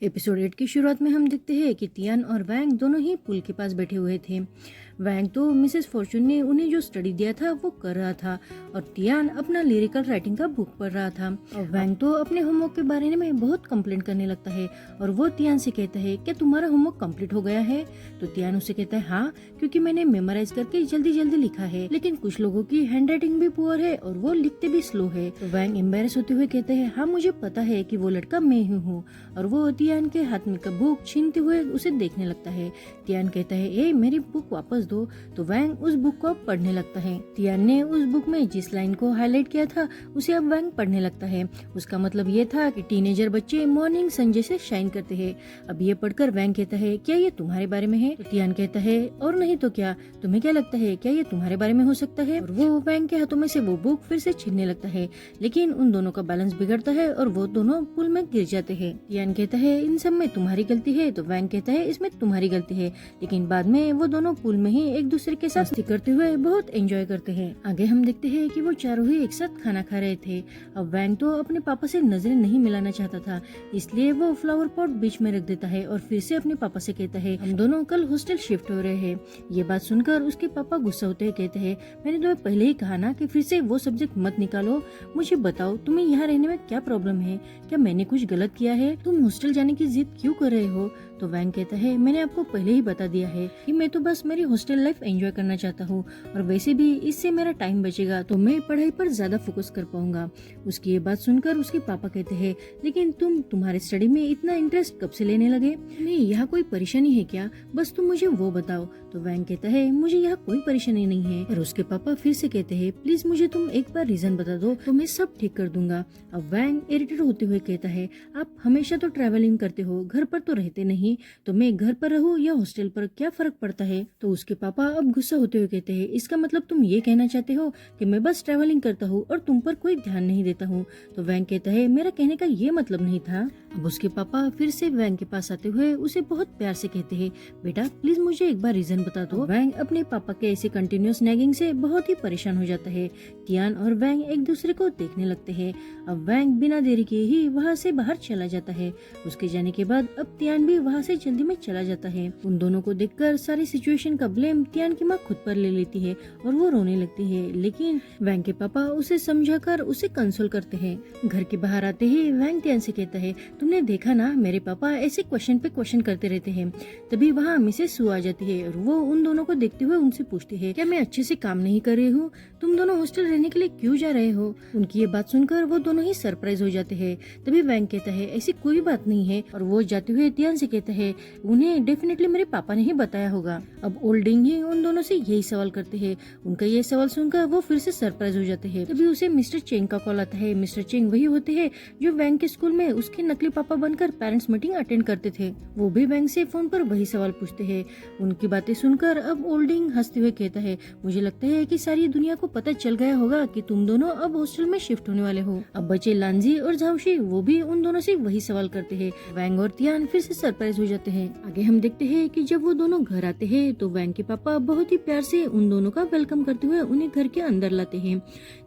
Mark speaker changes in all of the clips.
Speaker 1: Episode 8 की शुरुआत में हम देखते हैं कि तियान और वैंग दोनों ही पुल के पास बैठे हुए थे। वैंग तो मिसेस फॉर्चून ने उन्हें जो स्टडी दिया था वो कर रहा था और तियान अपना लिरिकल राइटिंग का बुक पढ़ रहा था। और वैंग तो अपने होमवर्क के बारे में बहुत कंप्लेंट करने लगता है और वो तियान से कहता है क्या तुम्हारा होमवर्क कंप्लीट हो गया है। तो तियान उसे कहता है हाँ, क्योंकि मैंने मेमोराइज करके जल्दी जल्दी लिखा है, लेकिन कुछ लोगों की हैंड राइटिंग भी पुअर है और वो लिखते भी स्लो है। तो वैंग एम्बेरस होते हुए कहते हैं हाँ मुझे पता है कि वो लड़का मैं ही हूँ। और वो तियान के हाथ में का बुक छीनते हुए उसे देखने लगता है। तियान कहता है ए मेरी बुक वापस दो। तो वैंग उस बुक को अब पढ़ने लगता है। तियान ने उस बुक में जिस लाइन को हाईलाइट किया था उसे अब वैंग पढ़ने लगता है। उसका मतलब ये था कि टीनेजर बच्चे मॉर्निंग सन जैसे शाइन करते हैं। अब ये पढ़कर वैंग कहता है क्या ये तुम्हारे बारे में है। तो तियान कहता है और नहीं तो क्या, तुम्हें क्या लगता है क्या ये तुम्हारे बारे में हो सकता है। और वो वैंग के हाथों में से वो बुक फिर से छीनने लगता है, लेकिन उन दोनों का बैलेंस बिगड़ता है और वो दोनों पुल में गिर जाते हैं। तियान कहता है इन सब में तुम्हारी गलती है। तो वैंग कहता है इसमें तुम्हारी गलती है। लेकिन बाद में वो दोनों पुल में ही एक दूसरे के साथ मस्ती करते हुए बहुत एंजॉय करते हैं। आगे हम देखते हैं कि वो चारों ही एक साथ खाना खा रहे थे। अब वैंग तो अपने पापा से नजरें नहीं मिलाना चाहता था, इसलिए वो फ्लावर पॉट बीच में रख देता है और फिर से अपने पापा से कहता है हम दोनों कल हॉस्टल शिफ्ट हो रहे हैं। ये बात सुनकर उसके पापा गुस्सा होते हुए कहते हैं मैंने तुम्हें पहले ही कहा ना कि फिर से वो सब्जेक्ट मत निकालो। मुझे बताओ तुम्हें यहाँ रहने में क्या प्रॉब्लम है, क्या मैंने कुछ गलत किया है, तुम हॉस्टल जाने की जिद क्यों कर रहे हो। तो वैंग कहता है मैंने आपको पहले ही बता दिया है कि मैं तो बस मेरी हॉस्टल लाइफ एंजॉय करना चाहता हूँ और वैसे भी इससे मेरा टाइम बचेगा तो मैं पढ़ाई पर ज्यादा फोकस कर पाऊंगा। उसकी ये बात सुनकर उसके पापा कहते हैं लेकिन तुम्हारे स्टडी में इतना इंटरेस्ट कब से लेने लगे, तुम्हें यहाँ कोई परेशानी है क्या, बस तुम मुझे वो बताओ। तो वैंग कहता है मुझे यहाँ कोई परेशानी नहीं है। और उसके पापा फिर से कहते हैं प्लीज मुझे तुम एक बार रीजन बता दो तो मैं सब ठीक कर दूंगा। अब वैंग इरिटेट होते हुए कहता है आप हमेशा तो ट्रैवलिंग करते हो, घर पर तो रहते नहीं, तो मैं घर पर रहूं या हॉस्टल पर क्या फर्क पड़ता है। तो उसके पापा अब गुस्सा होते हुए कहते हैं इसका मतलब तुम ये कहना चाहते हो कि मैं बस ट्रैवलिंग करता हूँ और तुम पर कोई ध्यान नहीं देता हूँ। तो वैंग कहता है मेरा कहने का ये मतलब नहीं था। अब उसके पापा फिर से वैंग के पास आते हुए उसे बहुत प्यार से कहते हैं बेटा प्लीज मुझे एक बार रीजन बता दो। वैंग अपने पापा के ऐसे कंटिन्यूअस नैगिंग से बहुत ही परेशान हो जाता है। तियान और वैंग एक दूसरे को देखने लगते हैं। अब वैंग बिना देरी के ही वहाँ से बाहर चला जाता है। उसके जाने के बाद अब तियान भी वहाँ से जल्दी में चला जाता है। उन दोनों को देखकर सारी सिचुएशन का ब्लेम तियान की माँ खुद पर ले लेती है और वो रोने लगती है, लेकिन वैंग के पापा उसे समझाकर उसे कंसोल करते हैं। घर के बाहर आते ही वैंग तियान से कहता है तुमने देखा ना मेरे पापा ऐसे क्वेश्चन पे क्वेश्चन करते रहते हैं। तभी वहाँ मिसेस सू आ जाती है और वो उन दोनों को देखते हुए उनसे पूछती है क्या मैं अच्छे से काम नहीं कर रही हूँ, तुम दोनों हॉस्टल रहने के लिए क्यों जा रहे हो। उनकी ये बात सुनकर वो दोनों ही सरप्राइज हो जाते हैं। तभी वैंग कहता है ऐसी कोई बात नहीं है और वो जाते हुए तियान से कहता है उन्हें डेफिनेटली मेरे पापा ने ही बताया होगा। अब ओल्डिंग ही उन दोनों से यही सवाल करते हैं। उनका ये सवाल सुनकर वो फिर से सरप्राइज हो जाते हैं। तभी उसे मिस्टर चेंग का कॉल आता है। मिस्टर चेंग वही होते हैं जो वैंग के स्कूल में उसके नकली पापा बनकर पेरेंट्स मीटिंग अटेंड करते थे। वो भी वैंग से फोन पर वही सवाल पूछते हैं। उनकी बातें सुनकर अब ओल्डिंग हंसते हुए कहता है मुझे लगता है कि सारी दुनिया को पता चल गया होगा कि तुम दोनों अब हॉस्टल में शिफ्ट होने वाले हो। अब बचे लांजी और झाउशी वो भी उन दोनों से वही सवाल करते हैं। वैंग और तियान फिर से सरप्राइज हो जाते हैं। आगे हम देखते हैं कि जब वो दोनों घर आते हैं तो वैंग के पापा बहुत ही प्यार से उन दोनों का वेलकम करते हुए उन्हें घर के अंदर लाते हैं।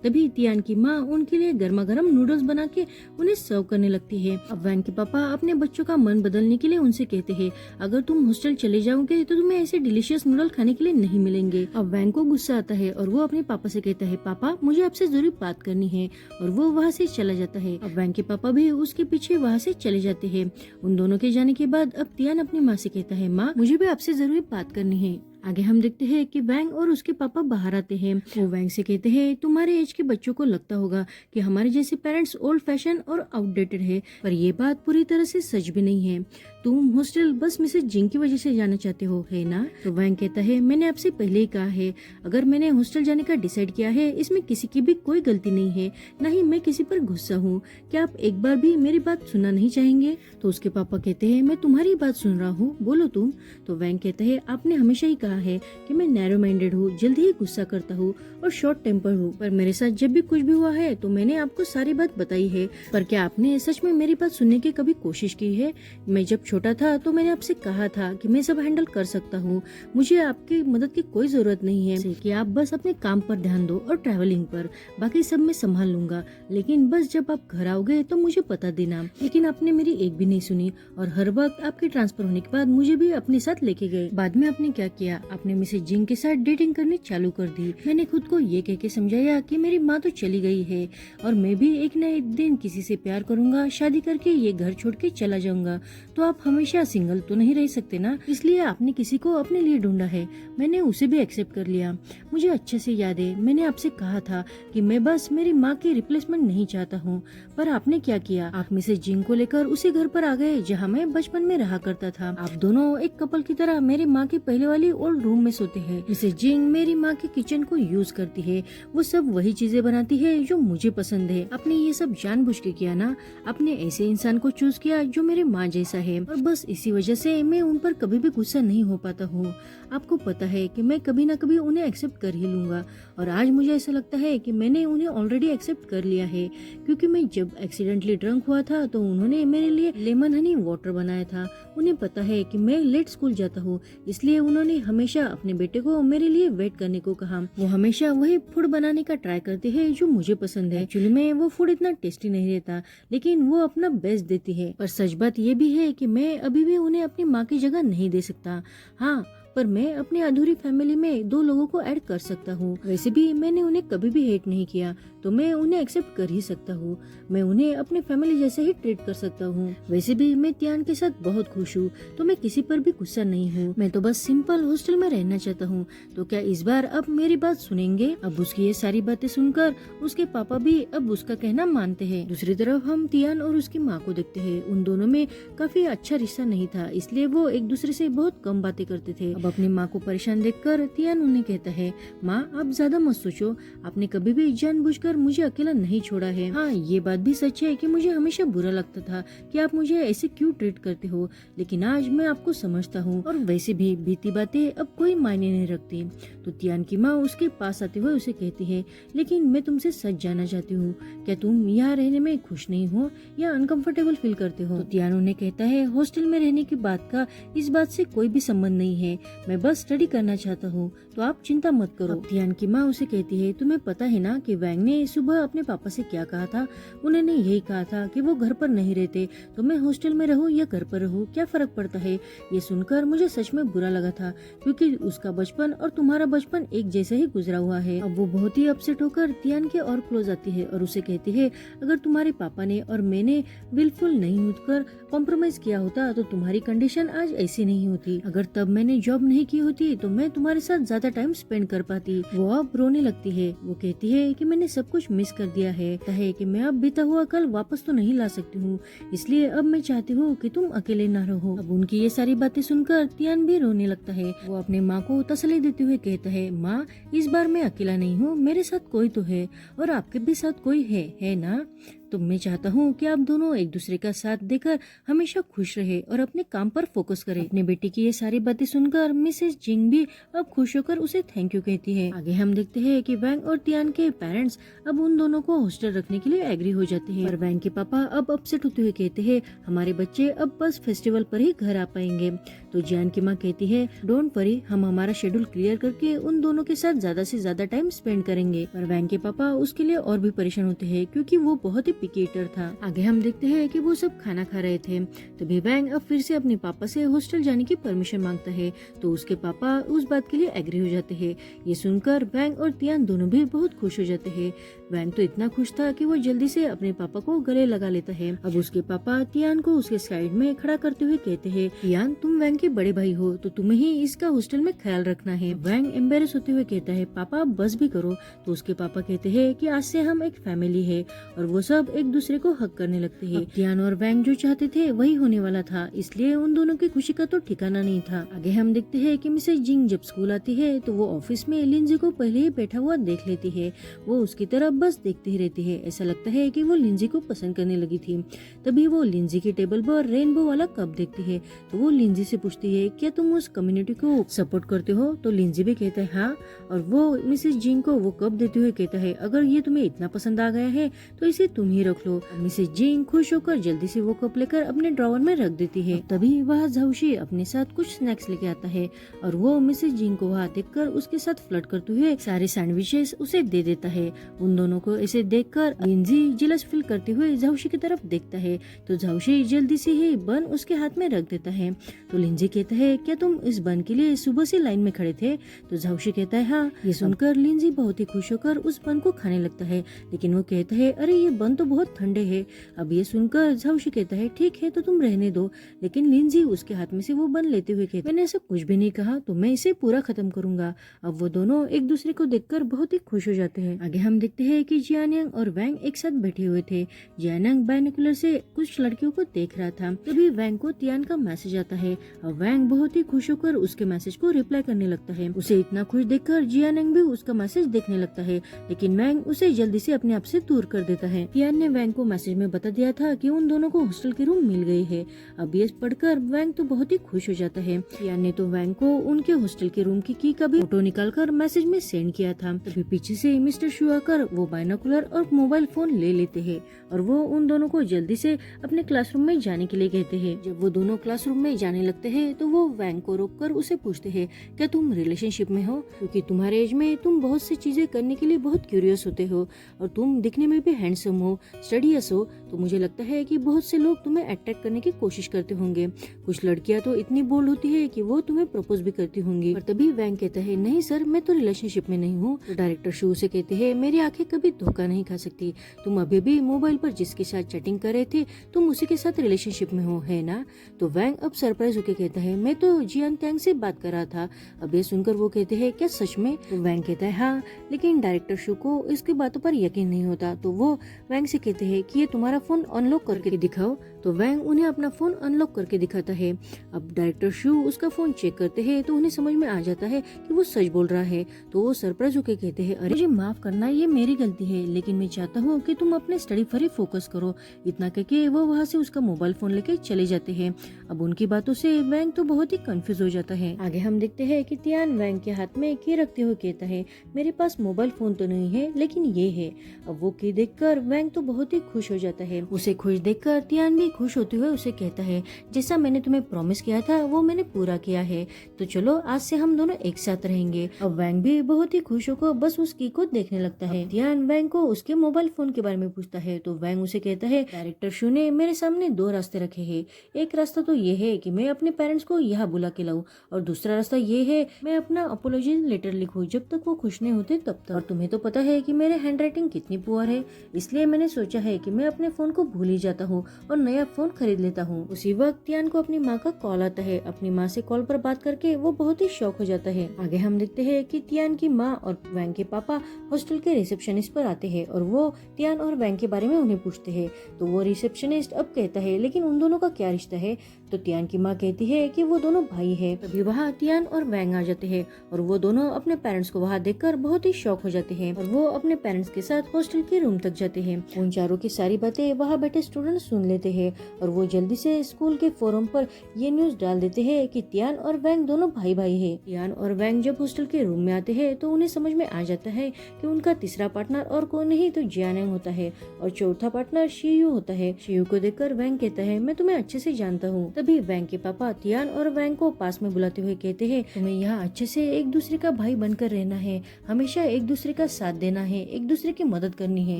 Speaker 1: तभी तियान की माँ उनके लिए गर्मा गर्म नूडल्स बना के उन्हें सर्व करने लगती है। अब वैंग के पापा अपने बच्चों का मन बदलने के लिए उनसे कहते हैं अगर तुम हॉस्टल चले जाओगे तो तुम्हें ऐसे डिलीशियस नूडल खाने के लिए नहीं मिलेंगे। अब वैंग को गुस्सा आता है और वो अपने पापा से कहता है पापा मुझे आपसे जरूर बात करनी है, और वो वहाँ से चला जाता है। अब वैंग के पापा भी उसके पीछे वहाँ से चले जाते हैं। उन दोनों के जाने के बाद अब तियान अपनी माँ से कहता है माँ मुझे भी आपसे जरूर बात करनी है। आगे हम देखते हैं कि वैंग और उसके पापा बाहर आते हैं। वो वैंग से कहते हैं तुम्हारे एज के बच्चों को लगता होगा कि हमारे जैसे पेरेंट्स ओल्ड फैशन और आउटडेटेड है, पर ये बात पूरी तरह से सच भी नहीं है। तुम हॉस्टल बस मिसेस जिंग की वजह से जाना चाहते हो, है ना। तो वैंग कहता है मैंने आपसे पहले ही कहा है अगर मैंने हॉस्टल जाने का डिसाइड किया है इसमें किसी की भी कोई गलती नहीं है, न ही मैं किसी पर गुस्सा हूँ। क्या आप एक बार भी मेरी बात सुनना नहीं चाहेंगे। तो उसके पापा कहते हैं मैं तुम्हारी बात सुन रहा हूँ, बोलो तुम। तो वैंग कहता है आपने हमेशा ही कहा कहा है कि मैं नैरो माइंडेड हूँ, जल्दी ही गुस्सा करता हूँ और शॉर्ट टेम्पर हूँ, पर मेरे साथ जब भी कुछ भी हुआ है तो मैंने आपको सारी बात बताई है। पर क्या आपने सच में मेरी बात सुनने की कभी कोशिश की है? मैं जब छोटा था तो मैंने आपसे कहा था कि मैं सब हैंडल कर सकता हूँ, मुझे आपकी मदद की कोई जरूरत नहीं है, कि आप बस अपने काम पर ध्यान दो और ट्रैवलिंग पर, बाकी सब मैं संभाल लूंगा। लेकिन बस जब आप घर आओगे तो मुझे बता देना। लेकिन आपने मेरी एक भी नहीं सुनी और हर वक्त आपके ट्रांसफर होने के बाद मुझे भी अपने साथ लेके गए। बाद में आपने क्या किया, आपने मिसेज जिंग के साथ डेटिंग करनी चालू कर दी। मैंने खुद को ये कह के समझाया कि मेरी माँ तो चली गई है और मैं भी एक न एक दिन किसी से प्यार करूंगा, शादी करके ये घर छोड़ के चला जाऊंगा। तो आप हमेशा सिंगल तो नहीं रह सकते ना, इसलिए आपने किसी को अपने लिए ढूंढा है। मैंने उसे भी एक्सेप्ट कर लिया। मुझे अच्छे से याद है मैंने आपसे कहा था कि मैं बस मेरी माँ की रिप्लेसमेंट नहीं चाहता हूँ, पर आपने क्या किया, आप मिसेज जिंग को लेकर उसी घर पर आ गए जहाँ मैं बचपन में रहा करता था। आप दोनों एक कपल की तरह मेरी माँ की पहले वाली ओल्ड रूम में सोते हैं। मिसेज जिंग मेरी माँ के किचन को यूज करती है, वो सब वही चीजें बनाती है जो मुझे पसंद है। आपने ये सब जानबूझ के किया ना, आपने ऐसे इंसान को चूज किया जो मेरे माँ जैसा है और बस इसी वजह से मैं उन पर कभी भी गुस्सा नहीं हो पाता हूँ। आपको पता है कि मैं कभी ना कभी उन्हें एक्सेप्ट कर ही लूंगा और आज मुझे ऐसा लगता है कि मैंने उन्हें ऑलरेडी एक्सेप्ट कर लिया है, क्योंकि मैं जब एक्सीडेंटली ड्रंक हुआ था तो उन्होंने मेरे लिए लेमन हनी वाटर बनाया था। उन्हें पता है कि मैं लेट स्कूल जाता हूँ, इसलिए उन्होंने हमेशा अपने बेटे को मेरे लिए वेट करने को कहा। वो हमेशा वही फूड बनाने का ट्राई करते हैं जो मुझे पसंद है। एक्चुअली में वो फूड इतना टेस्टी नहीं रहता, लेकिन वो अपना बेस्ट देती है। पर सच बात ये भी है कि मैं अभी भी उन्हें अपनी माँ की जगह नहीं दे सकता। हाँ, पर मैं अपनी अधूरी फैमिली में 2 लोगों को ऐड कर सकता हूँ। वैसे भी मैंने उन्हें कभी भी हेट नहीं किया, तो मैं उन्हें एक्सेप्ट कर ही सकता हूँ। मैं उन्हें अपने फैमिली जैसे ही ट्रीट कर सकता हूँ। वैसे भी मैं तियान के साथ बहुत खुश हूँ, तो मैं किसी पर भी गुस्सा नहीं हूँ। मैं तो बस सिंपल हॉस्टल में रहना चाहता हूँ। तो क्या इस बार अब मेरी बात सुनेंगे? अब उसकी ये सारी बातें सुनकर उसके पापा भी अब उसका कहना मानते हैं। दूसरी तरफ हम तियान और उसकी माँ को देखते हैं। उन दोनों में काफी अच्छा रिश्ता नहीं था, इसलिए वो एक दूसरे से बहुत कम बातें करते थे। अब अपनी माँ को परेशान देखकर तियान उन्हें कहता है, माँ आप ज्यादा मत सोचो, आपने कभी भी जानबूझकर मुझे अकेला नहीं छोड़ा है। हाँ, ये बात भी सच है कि मुझे हमेशा बुरा लगता था कि आप मुझे ऐसे क्यों ट्रीट करते हो, लेकिन आज मैं आपको समझता हूँ और वैसे भी बीती बातें अब कोई मायने नहीं रखती। तो तियान की माँ उसके पास आते हुए उसे कहती है, लेकिन मैं तुमसे सच जानना चाहती हूँ, क्या तुम यहाँ रहने में खुश नहीं हो या अनकंफर्टेबल फील करते हो? तो तियान उन्हें कहता है, हॉस्टल में रहने की बात का इस बात से कोई भी संबंध नहीं है, मैं बस स्टडी करना चाहता हूँ, तो आप चिंता मत करो। तियान की माँ उसे कहती है, तुम्हें पता है ना कि वैंग ने सुबह अपने पापा से क्या कहा था? उन्होंने यही कहा था कि वो घर पर नहीं रहते, तो मैं हॉस्टल में रहूं या घर पर रहूं क्या फर्क पड़ता है। ये सुनकर मुझे सच में बुरा लगा था, क्योंकि उसका बचपन और तुम्हारा बचपन एक जैसे ही गुजरा हुआ है। अब वो बहुत ही अपसेट होकर तियान के और क्लोज आती है और उसे कहती है, अगर तुम्हारे पापा ने और मैंने विलफुल नहीं उठकर कॉम्प्रोमाइज किया होता तो तुम्हारी कंडीशन आज ऐसी नहीं होती। अगर तब मैंने जॉब नहीं की होती तो मैं तुम्हारे साथ ज्यादा टाइम स्पेंड कर पाती। वो अब रोने लगती है। वो कहती है कि मैंने सब कुछ मिस कर दिया है कि मैं अब बीता हुआ कल वापस तो नहीं ला सकती हूँ, इसलिए अब मैं चाहती हूँ कि तुम अकेले ना रहो। अब उनकी ये सारी बातें सुनकर तियान भी रोने लगता है। वो अपने माँ को तसल्ली देते हुए कहता है, माँ इस बार मैं अकेला नहीं हूँ, मेरे साथ कोई तो है और आपके भी साथ कोई है ना? तो मैं चाहता हूँ कि आप दोनों एक दूसरे का साथ देकर हमेशा खुश रहे और अपने काम पर फोकस करें। अपने बेटे की ये सारी बातें सुनकर मिसेस जिंग भी अब खुश होकर उसे थैंक यू कहती है। आगे हम देखते हैं कि वैंग और तियान के पेरेंट्स अब उन दोनों को हॉस्टल रखने के लिए एग्री हो जाते हैं। पर वैंग के पापा अब अपसेट होते हुए कहते हैं, हमारे बच्चे अब बस फेस्टिवल पर ही घर आ पाएंगे। तो जियान की माँ कहती है, डोंट वरी, हम हमारा शेड्यूल क्लियर करके उन दोनों के साथ ज्यादा से ज्यादा टाइम स्पेंड करेंगे। पर वैंग के पापा उसके लिए और भी परेशान होते हैं, क्योंकि वो बहुत ही पिकी ईटर था। आगे हम देखते हैं कि वो सब खाना खा रहे थे, तभी वैंग अब फिर से अपने पापा से हॉस्टल जाने की परमिशन मांगता है। तो उसके पापा उस बात के लिए एग्री हो जाते हैं। ये सुनकर वैंग और तियान दोनों भी बहुत खुश हो जाते हैं। वैंग तो इतना खुश था कि वो जल्दी से अपने पापा को गले लगा लेता है। अब उसके पापा तियान को उसके साइड में खड़ा करते हुए कहते हैं, तियान तुम वैंग के बड़े भाई हो, तो तुम्हें ही इसका हॉस्टल में ख्याल रखना है। वैंग एम्बेरस होते हुए कहता है, पापा बस भी करो। तो उसके पापा कहते हैं कि आज से हम एक फैमिली है और वो सब एक दूसरे को हक करने लगते हैं। तियान और वैंग जो चाहते थे वही होने वाला था, इसलिए उन दोनों की खुशी का तो ठिकाना नहीं था। आगे हम देखते हैं कि मिसेस जिंग जब स्कूल आती है तो वो ऑफिस में लिंजी को पहले ही बैठा हुआ देख लेती है। वो उसकी तरफ बस देखती ही रहती है। ऐसा लगता है कि वो लिंजी को पसंद करने लगी थी। तभी वो लिंजी की टेबल पर रेनबो वाला कप देखती है तो वो लिंजी से पूछती है, क्या तुम उस कम्युनिटी को सपोर्ट करते हो? तो लिंजी भी कहता है हाँ, और वो मिसेस जिंग को वो कप देते हुए कहता है, अगर ये तुम्हें इतना पसंद आ गया है तो इसे तुम ही रख लो। मिसेस जिंग खुश होकर जल्दी से वो कप लेकर अपने ड्रॉवर में रख देती है। तभी वह झाउशी अपने साथ कुछ स्नैक्स लेके आता है और वो मिसेस जिंग को वहाँ देखकर उसके साथ फ्लर्ट करते हुए सारे सैंडविचेस उसे दे देता है। उन दोनों को ऐसे देखकर लिंजी जेलस फील करते हुए झाउशी की तरफ देखता है तो झाउशी जल्दी से ही बन उसके हाथ में रख देता है। तो लिंजी कहता है, क्या तुम इस बन के लिए सुबह से लाइन में खड़े थे? तो झाउशी कहता है हाँ। ये सुनकर लिंजी बहुत ही खुश होकर उस बन को खाने लगता है, लेकिन वो कहता है, अरे ये बन तो बहुत ठंडे है। अब ये सुनकर झाउशी कहता है, ठीक है तो तुम रहने दो। लेकिन लिंजी उसके हाथ में से वो बन लेते हुए कहता है, मैंने ऐसा कुछ भी नहीं कहा, तो मैं इसे पूरा खत्म करूंगा। अब वो दोनों एक दूसरे को देखकर बहुत ही खुश हो जाते हैं। आगे हम देखते हैं कि जियानयांग और वैंग एक साथ बैठे हुए थे। जियानयांग बाइनोकुलर से कुछ लड़कियों को देख रहा था। तभी वैंग को तियान का मैसेज आता है और वैंग बहुत ही खुश होकर उसके मैसेज को रिप्लाई करने लगता है। उसे इतना खुश देखकर जियानयांग भी उसका मैसेज देखने लगता है, लेकिन वैंग उसे जल्दी से अपने आप से दूर कर देता है। तियान ने वैंग को मैसेज में बता दिया था कि उन दोनों को हॉस्टल की रूम मिल गई है। अब ये पढ़कर वैंग तो बहुत ही खुश हो जाता है। तियान ने तो वैंग को उनके हॉस्टल के रूम की का भी फोटो निकालकर मैसेज में सेंड किया था। तभी पीछे से मिस्टर शू आकर वो बाइनोकुलर और मोबाइल फोन ले लेते हैं और वो उन दोनों को जल्दी से अपने क्लासरूम में जाने के लिए कहते हैं। जब वो दोनों क्लासरूम में जाने लगते हैं तो वो वैंग को रोककर उसे पूछते हैं, क्या तुम रिलेशनशिप में हो? क्योंकि तुम्हारे एज में तुम बहुत सी चीजें करने के लिए बहुत क्यूरियस होते हो और तुम दिखने में भी हैंडसम हो, स्टडीयस हो, तो मुझे लगता है कि बहुत से लोग तुम्हें अट्रैक्ट करने की कोशिश करते होंगे। कुछ लड़कियां तो इतनी बोल्ड होती है कि वो तुम्हें प्रपोज भी करती होंगी। और तभी वैंग कहता है, नहीं सर, मैं तो रिलेशनशिप में नहीं हूँ। तो डायरेक्टर शू से कहते हैं, मेरी आंखें कभी धोखा नहीं खा सकती। तुम अभी भी मोबाइल पर जिसके साथ चैटिंग कर रहे थे तुम उसी के साथ रिलेशनशिप में हो, है ना? तो वैंग अब सरप्राइज होकर कहता है, मैं तो जियान टैंग से बात कर रहा था। अब ये सुनकर वो कहते हैं, क्या सच में? तो वैंग कहता है हाँ, लेकिन डायरेक्टर शू को इसकी बातों पर यकीन नहीं होता। तो वो वैंग से कहते हैं कि ये तुम्हारा फोन अनलॉक करके दिखाओ। तो वैंग उन्हें अपना फोन अनलॉक करके दिखाता है। अब डायरेक्टर शू उसका फोन चेक करते हैं तो उन्हें समझ में आ जाता है कि वो सच बोल रहा है। तो वो सरप्राइज होकर कहते हैं, अरे मुझे माफ करना, ये मेरी गलती है, लेकिन मैं चाहता हूँ कि तुम अपने स्टडी पर ही फोकस करो। इतना कहके वो वहाँ से उसका मोबाइल फोन लेके चले जाते हैं। अब उनकी बातों से वैंग तो बहुत ही कंफ्यूज हो जाता है। आगे हम देखते हैं कि तियान वैंग के हाथ में की रखते हुए कहता है, मेरे पास मोबाइल फोन तो नहीं है, लेकिन ये है। अब वो की देखकर वैंग तो बहुत ही खुश हो जाता है। उसे खुश देखकर तियान भी खुश होते हुए उसे कहता है, जैसा मैंने तुम्हें प्रॉमिस किया था वो मैंने पूरा किया है, तो चलो आज से हम दोनों एक साथ रहेंगे। अब वैंग भी बहुत ही खुश होकर बस उस की को देखने लगता है। तियान वैंग को उसके मोबाइल फोन के बारे में पूछता है तो वैंग उसे कहता है, डायरेक्टर शू ने मेरे सामने दो रास्ते रखे हैं। एक रास्ता तो ये है कि मैं अपने पेरेंट्स को यहाँ बुला के लाऊं, और दूसरा रास्ता ये है मैं अपना अपोलॉजी लेटर लिखूं जब तक वो खुश नहीं होते तब तक। और तुम्हें तो पता है कि मेरे हैंडराइटिंग कितनी पुअर है, इसलिए मैंने सोचा है कि मैं अपने फोन को भूल ही जाता हूँ और नया फोन खरीद लेता हूँ। उसी वक्त तियान को अपनी माँ का कॉल आता है। अपनी माँ से कॉल पर बात करके वो बहुत ही शॉक हो जाता है। आगे हम देखते हैं कि तियान की माँ और वैंग के पापा हॉस्टल के रिसेप्शनिस्ट पर आते हैं और वो तियान और वैंग के बारे में उन्हें पूछते हैं। तो वो रिसेप्शनिस्ट अब कहता है, लेकिन उन दोनों का क्या रिश्ता है? तो तियान की माँ कहती है कि वो दोनों भाई है। तभी वहाँ तियान और वैंग आ जाते हैं और वो दोनों अपने पेरेंट्स को वहाँ देखकर बहुत ही शॉक हो जाते हैं और वो अपने पेरेंट्स के साथ हॉस्टल के रूम तक जाते हैं। उन चारों की सारी बातें वहाँ बैठे स्टूडेंट सुन लेते हैं और वो जल्दी से स्कूल के फोरम पर ये न्यूज डाल देते हैं कि तियान और वैंग दोनों भाई भाई है। तियान और वैंग जब हॉस्टल के रूम में आते हैं तो उन्हें समझ में आ जाता है कि उनका तीसरा पार्टनर और कोई नहीं तो जियानयांग होता है और चौथा पार्टनर शियू होता है। शियू को देखकर वैंग कहता है, मैं तुम्हें अच्छे से जानता हूँ। तभी वैंग के पापा तियान और वैंग को पास में बुलाते हुए कहते हैं, तुम्हें यहाँ अच्छे से एक दूसरे का भाई बनकर रहना है, हमेशा एक दूसरे का साथ देना है, एक दूसरे की मदद करनी है।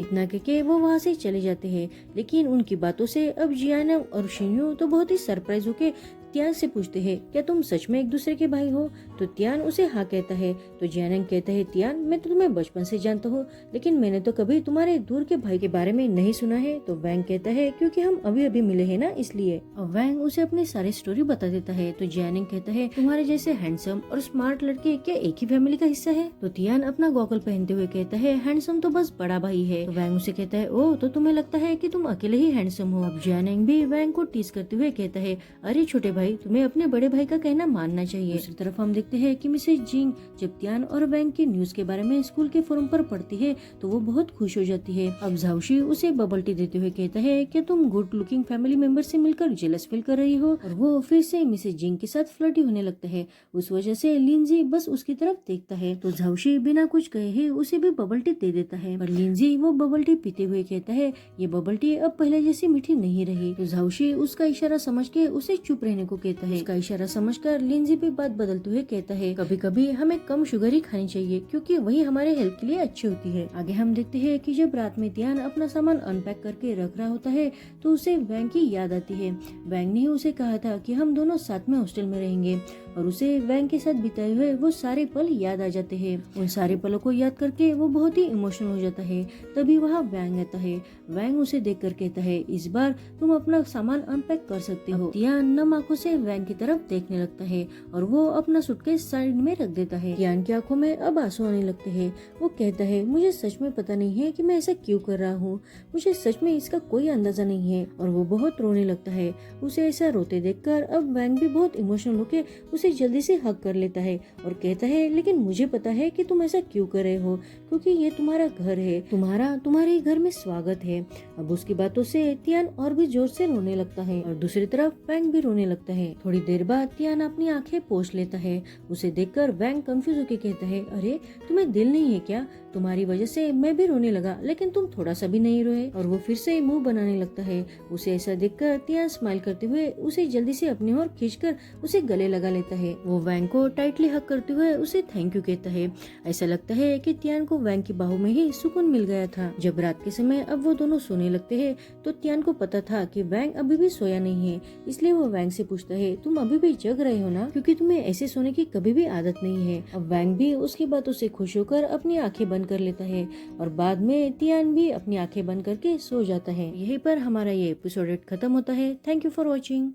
Speaker 1: इतना कहके वो वहाँ से चले जाते हैं। लेकिन उनकी बातों से अब जियानयांग और शियू तो बहुत ही सरप्राइज होके तियान से पूछते हैं, क्या तुम सच में एक दूसरे के भाई हो? तो तियान उसे हाँ कहता है। तो जियानंग कहता है, तियान मैं तो तुम्हें बचपन से जानता हूँ, लेकिन मैंने तो कभी तुम्हारे दूर के भाई के बारे में नहीं सुना है। तो वैंग कहता है, क्योंकि हम अभी अभी मिले हैं ना, इसलिए। और वैंग उसे अपनी सारी स्टोरी बता देता है। तो जियानंग कहता है, तुम्हारे जैसे हैंडसम और स्मार्ट लड़के क्या एक ही फैमिली का हिस्सा है? तो तियान अपना गॉगल पहनते हुए कहता है, हैंडसम तो बस बड़ा भाई है। तो वैंग उसे कहता है, ओ तो तुम्हें लगता है कि तुम अकेले ही हैंडसम हो? अब जियानंग भी वैंग को टीज करते हुए कहता है, अरे छोटे भाई, तुम्हें अपने बड़े भाई का कहना मानना चाहिए। दूसरी तरफ हम देखते हैं कि मिसेज जिंग जब तियान और वैंग की न्यूज के बारे में स्कूल के फोरम पर पढ़ती है तो वो बहुत खुश हो जाती है। अब झाउशी उसे बबल टी देते हुए कहता है, क्या तुम गुड लुकिंग फैमिली मेंबर से मिलकर जेलस फील कर रही हो? और वो फिर से मिसेज जिंग के साथ फ्लर्टी होने लगता है। उस वजह से लिंजी बस उसकी तरफ देखता है। तो झाउशी बिना कुछ कहे उसे भी बबल टी दे देता है। पर लिंजी वो बबल टी पीते हुए कहता है, ये बबल टी अब पहले जैसी मीठी नहीं रही। तो झाउशी उसका इशारा समझ के उसे चुप रहने को कहता है। उसका इशारा समझकर लिंजी भी बात बदलते हुए कहता है, कभी कभी हमें कम शुगर ही खानी चाहिए, क्योंकि वही हमारे हेल्थ के लिए अच्छी होती है। आगे हम देखते हैं कि जब रात में तियान अपना सामान अनपैक करके रख रहा होता है तो उसे वैंग की याद आती है। वैंग ने उसे कहा था कि हम दोनों साथ में हॉस्टल में रहेंगे, और उसे वैंग के साथ बिताए हुए वो सारे पल याद आ जाते हैं। उन सारे पलों को याद करके वो बहुत ही इमोशनल हो जाता है। तभी वहाँ वैंग आता है। वैंग उसे देखकर कहता है, इस बार तुम अपना सामान अनपैक कर सकते हो। तियान नम आंखों से वैंग की तरफ देखने लगता है और वो अपना सूटकेस साइड में रख देता है। तियान की आंखों में अब आंसू आने लगते हैं। वो कहता है, मुझे सच में पता नहीं है कि मैं ऐसा क्यों कर रहा हूँ, मुझे सच में इसका कोई अंदाजा नहीं है। और वो बहुत रोने लगता है। उसे ऐसा रोते देखकर अब वैंग भी बहुत इमोशनल होकर उसे जल्दी से हग कर लेता है और कहता है, लेकिन मुझे पता है कि तुम ऐसा क्यों कर रहे हो, क्योंकि ये तुम्हारा घर है, तुम्हारे घर में स्वागत है। अब उसकी बातों से तियान और भी जोर से रोने लगता है और दूसरी तरफ वैंग भी रोने लगता है। थोड़ी देर बाद तियान अपनी आंखें पोंछ लेता है। उसे देखकर वैंग कंफ्यूज होकर कहता है, अरे तुम्हें दिल नहीं है क्या? तुम्हारी वजह से मैं भी रोने लगा, लेकिन तुम थोड़ा सा भी नहीं रोए। और वो फिर से मुंह बनाने लगता है। उसे ऐसा देखकर तियान स्माइल करते हुए उसे जल्दी से अपनी ओर खींचकर उसे गले लगा लेता है। वो वैंग को टाइटली हग करते हुए उसे थैंक यू कहता है। ऐसा लगता है कि तियान को वैंग की बाहों में ही सुकून मिल गया था। जब रात के समय अब वो दोनों सोने लगते हैं तो तियान को पता था कि वैंग अभी भी सोया नहीं है, इसलिए वो वैंग से पूछता है, तुम अभी भी जग रहे हो ना, क्योंकि तुम्हें ऐसे सोने की कभी भी आदत नहीं है। अब वैंग भी उसकी बातों से खुश होकर अपनी आंखें बंद कर लेता है और बाद में तियान भी अपनी आंखें बंद करके सो जाता है। यहीं पर हमारा ये एपिसोड खत्म होता है। Thank you for watching.